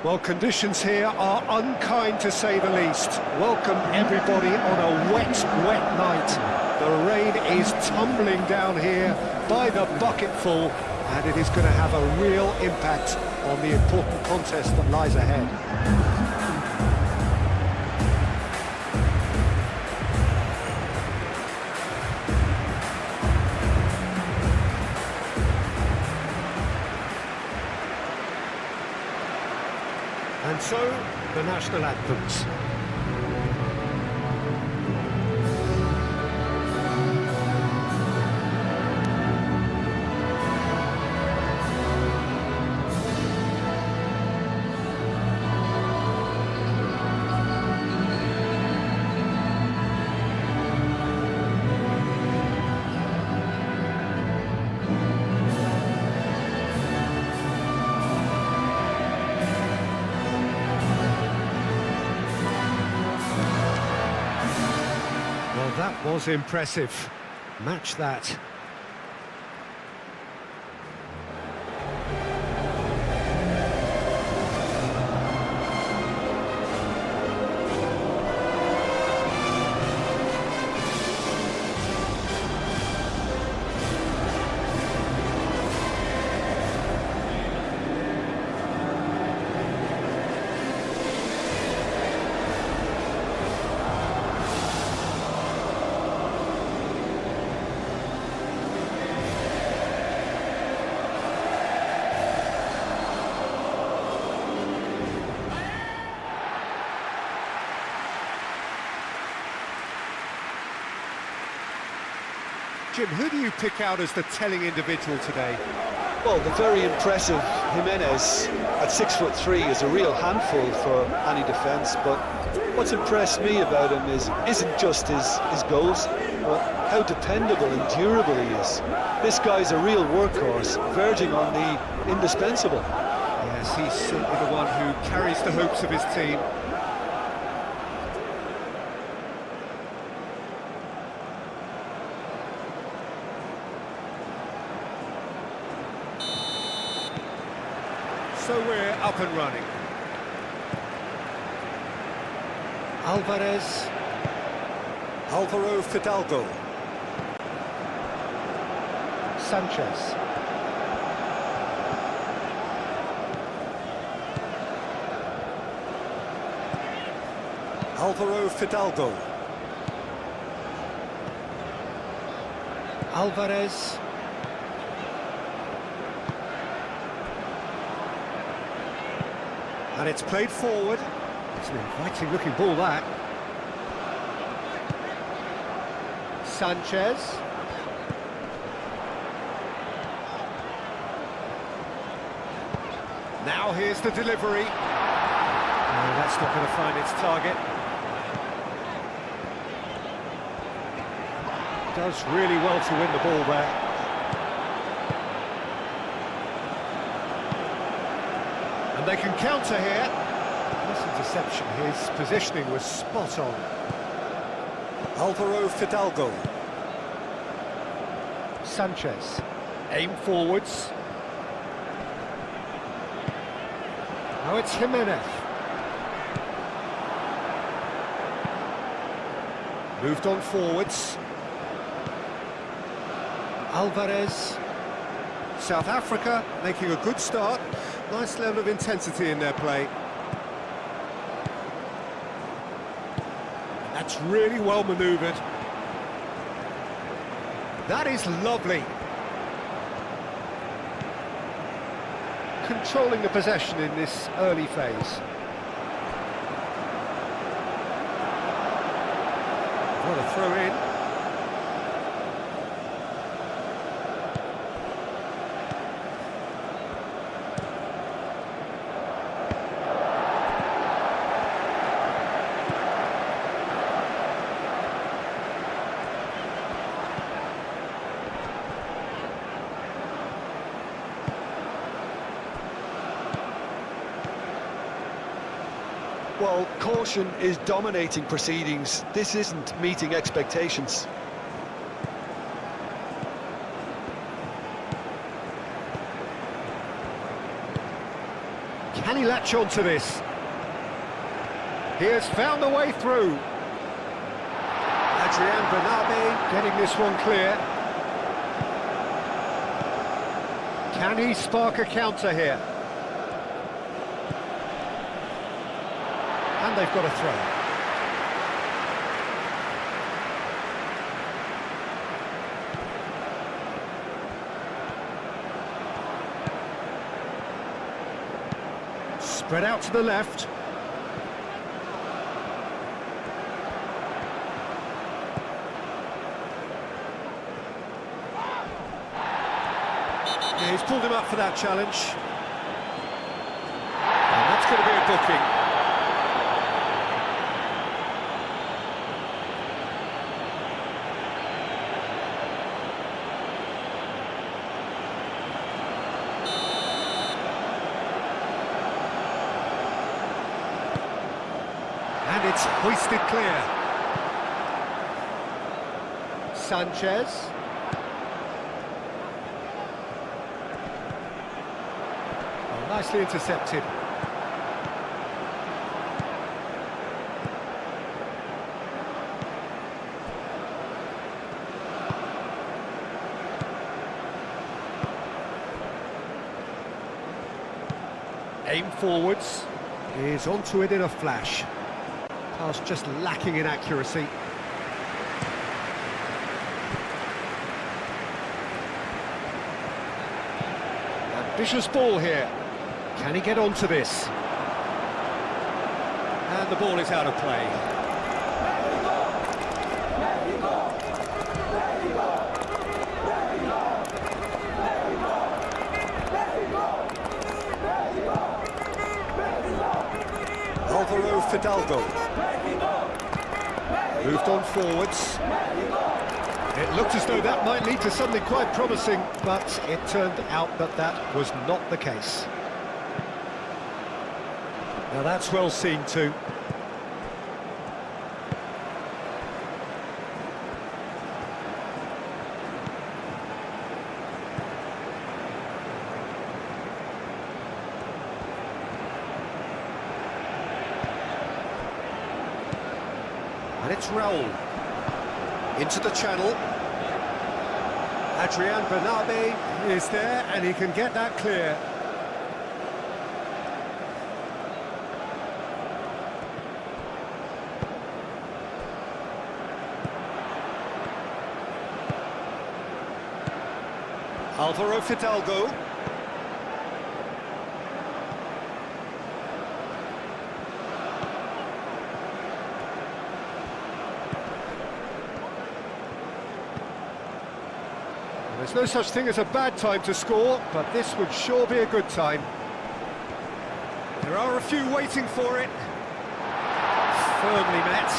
Well, conditions here are unkind to say the least. Welcome everybody on a wet, wet night. The rain is tumbling down here by the bucketful, and it is going to have a real impact on the important contest that lies ahead. And so, the national anthems. That was impressive. Match that. Jim, who do you pick out as the telling individual today? Well, the very impressive Jimenez at 6'3" is a real handful for any defence, but what's impressed me about him isn't just his goals, but how dependable and durable he is. This guy's a real workhorse, verging on the indispensable. Yes, he's certainly the one who carries the hopes of his team. So we're up and running. Alvarez. Alvaro Fidalgo. Sanchez. Alvaro Fidalgo. Alvarez. And it's played forward. It's an inviting looking ball, that. Sanchez. Now here's the delivery. No, that's not going to find its target. Does really well to win the ball there. And they can counter here. This interception, his positioning was spot on. Alvaro Fidalgo. Sanchez. Aim forwards. Now it's Jimenez. Moved on forwards. Alvarez. South Africa making a good start. Nice level of intensity in their play. That's really well manoeuvred. That is lovely. Controlling the possession in this early phase. What a throw in. Well, caution is dominating proceedings. This isn't meeting expectations. Can he latch on to this? He has found a way through. R.A.N. getting this one clear. Can he spark a counter here? And they've got a throw. Spread out to the left. Yeah, he's pulled him up for that challenge. And that's going to be a booking. And it's hoisted clear. Sanchez. Oh, nicely intercepted. Aim forwards. Is onto it in a flash. Pass just lacking in accuracy. Ambitious ball here. Can he get onto this? And the ball is out of play. Alvaro Fidalgo. Moved on forwards. It looked as though that might lead to something quite promising, but it turned out that that was not the case. Now that's well seen too. And it's Raul. Into the channel. R.A.N. is there, and he can get that clear. Alvaro Fidalgo. There's no such thing as a bad time to score, but this would sure be a good time. There are a few waiting for it. Firmly met.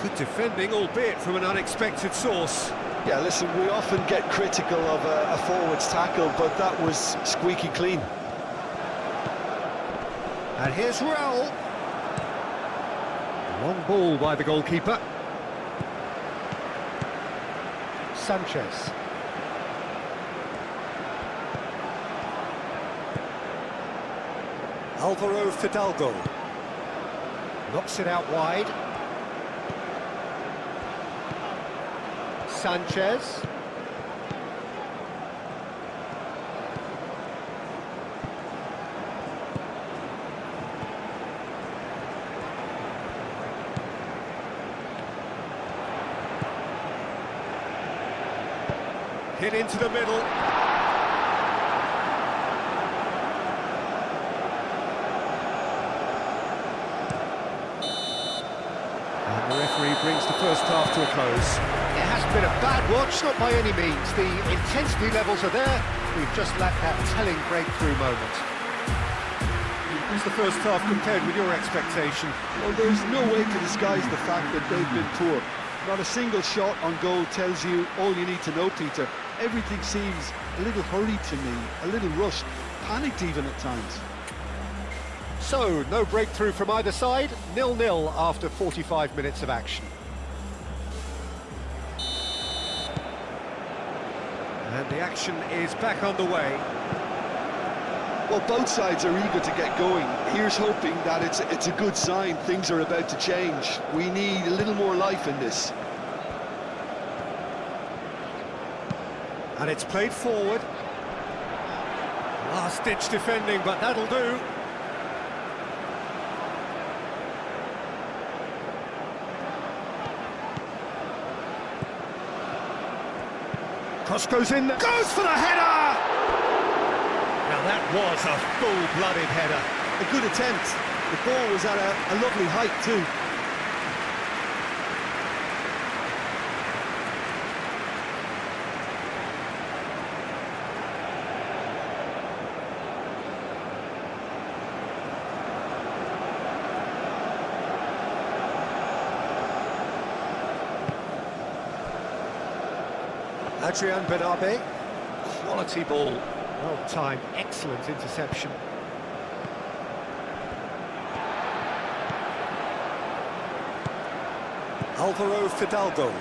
Good defending, albeit from an unexpected source. Yeah, listen, we often get critical of a forward's tackle, but that was squeaky clean. And here's Raul. Long ball by the goalkeeper. Sanchez. Alvaro Fidalgo. Knocks it out wide. Sanchez. Hit into the middle. And the referee brings the first half to a close. It hasn't been a bad watch, not by any means. The intensity levels are there. We've just lacked that telling breakthrough moment. How's the first half compared with your expectation? Well, there's no way to disguise the fact that they've been poor. Not a single shot on goal tells you all you need to know, Peter. Everything seems a little hurried to me, a little rushed, panicked even at times. So, no breakthrough from either side, 0-0 after 45 minutes of action. And the action is back underway. Well, both sides are eager to get going. Here's hoping that it's a good sign. Things are about to change. We need a little more life in this. And it's played forward. Last-ditch defending, but that'll do. Cross goes in, goes for the header! Now that was a full-blooded header. A good attempt. The ball was at a lovely height too. R.A.N. Quality ball. Well timed, excellent interception. Alvaro Fidalgo.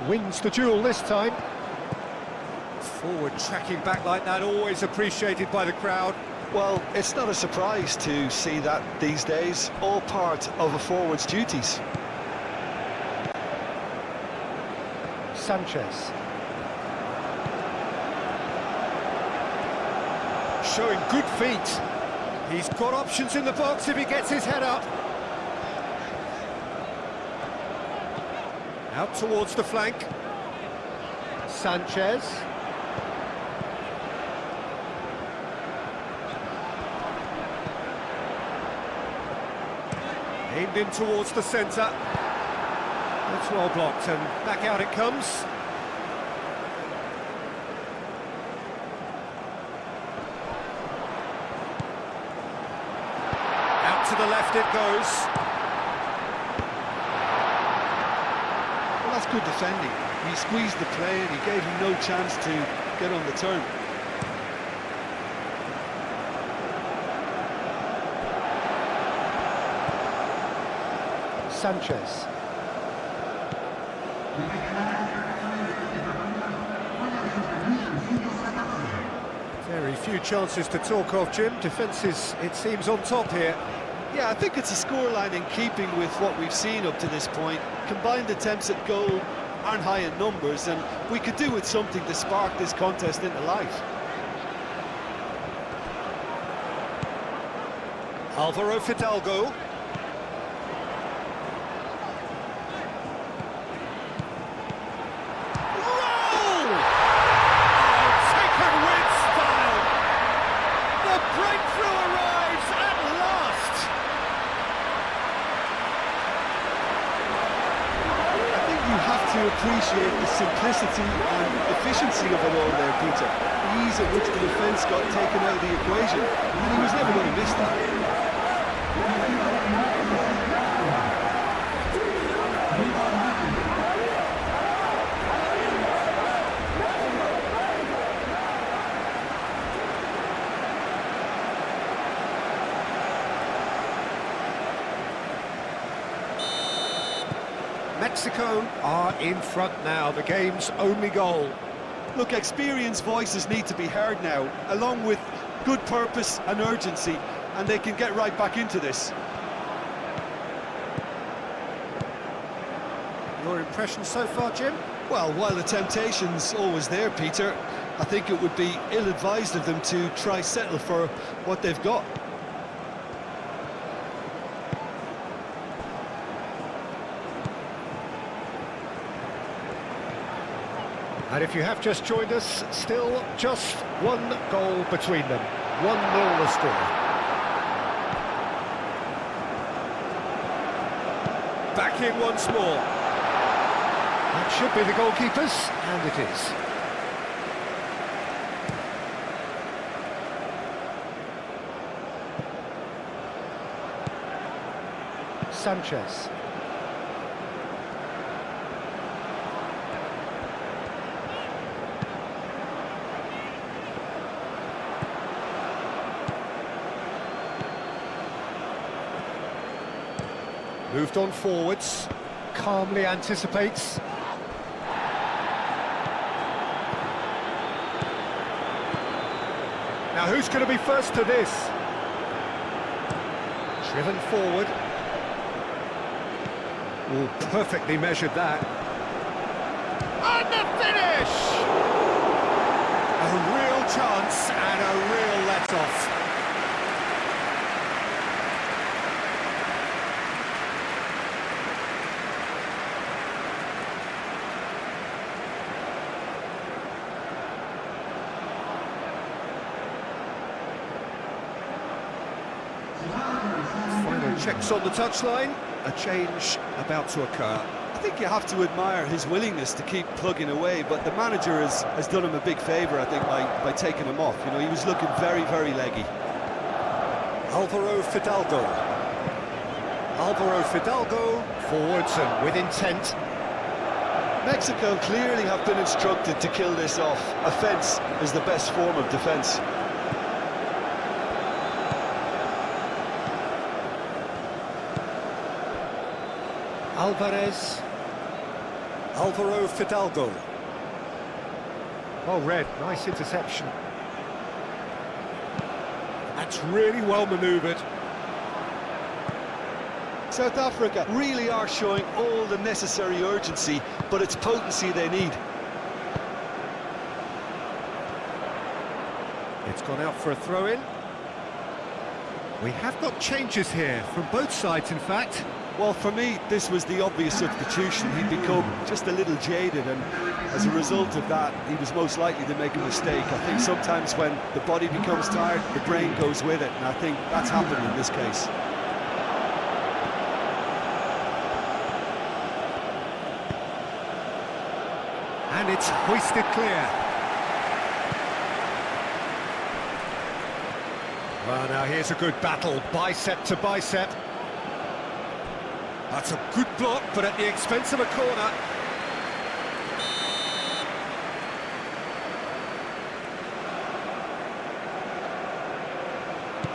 Wins the duel this time. Forward tracking back like that, always appreciated by the crowd. Well, it's not a surprise to see that these days, all part of a forward's duties. Sanchez. Showing good feet. He's got options in the box if he gets his head up. Out towards the flank. Sanchez. Aimed in towards the centre. That's well blocked, and back out it comes. Out to the left it goes. Well, that's good defending. He squeezed the play and he gave him no chance to get on the turn. Sanchez. Very few chances to talk of, Jim. Defence is, it seems, on top here. Yeah, I think it's a scoreline in keeping with what we've seen up to this point. Combined attempts at goal aren't high in numbers, and we could do with something to spark this contest into life. Alvaro Fidalgo. Appreciate the simplicity and efficiency of it all there, Peter. The ease at which the defence got taken out of the equation, and he was never going to miss that. Mexico are in front now, the game's only goal. Look, experienced voices need to be heard now, along with good purpose and urgency, and they can get right back into this. Your impression so far, Jim? Well, while the temptation's always there, Peter, I think it would be ill-advised of them to try settle for what they've got. And if you have just joined us, still just one goal between them. 1-0 the score. Back in once more. That should be the goalkeepers, and it is. Sanchez. Moved on forwards, calmly anticipates. Now who's going to be first to this? Driven forward. Oh, perfectly measured that. And the finish! A real chance and a real let-off. Final checks on the touchline. A change about to occur. I think you have to admire his willingness to keep plugging away, but the manager has done him a big favour, I think, by taking him off. You know, he was looking very, very leggy. Alvaro Fidalgo. Alvaro Fidalgo, forwards and with intent. Mexico clearly have been instructed to kill this off. Offence is the best form of defence. Alvarez. Alvaro Fidalgo. Well read, nice interception. That's really well manoeuvred. South Africa really are showing all the necessary urgency, but it's potency they need. It's gone out for a throw-in. We have got changes here, from both sides in fact. Well, for me, this was the obvious substitution. He'd become just a little jaded, and as a result of that, he was most likely to make a mistake. I think sometimes when the body becomes tired, the brain goes with it, and I think that's happened in this case. And it's hoisted clear. Well, now here's a good battle, bicep to bicep. That's a good block, but at the expense of a corner.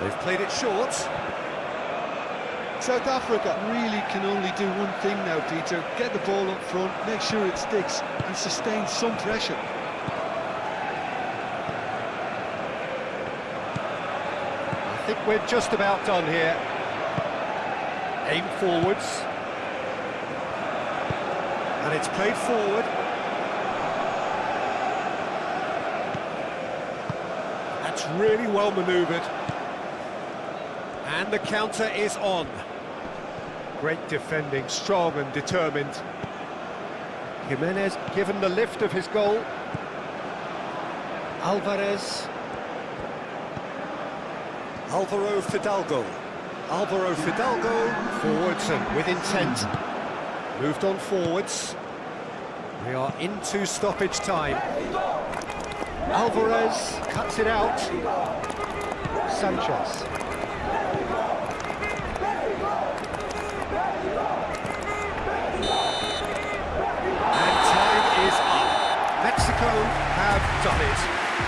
They've played it short. South Africa really can only do one thing now, Peter. Get the ball up front, make sure it sticks, and sustain some pressure. I think we're just about done here. Aim forwards. And it's played forward. That's really well manoeuvred. And the counter is on. Great defending, strong and determined. Jimenez given the lift of his goal. Alvarez. Alvaro Fidalgo. Alvaro Fidalgo, forwards and with intent. Moved on forwards. We are into stoppage time. Alvarez cuts it out. Sanchez. And time is up. Mexico have done it.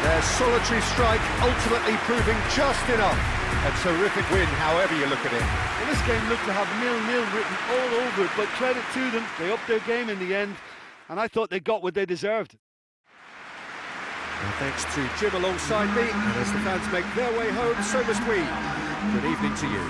Their solitary strike ultimately proving just enough. A terrific win, however you look at it. Well, this game looked to have 0-0 written all over it, but credit to them, they upped their game in the end, and I thought they got what they deserved. Well, thanks to Jim alongside me, and as the fans make their way home, so must we. Good evening to you.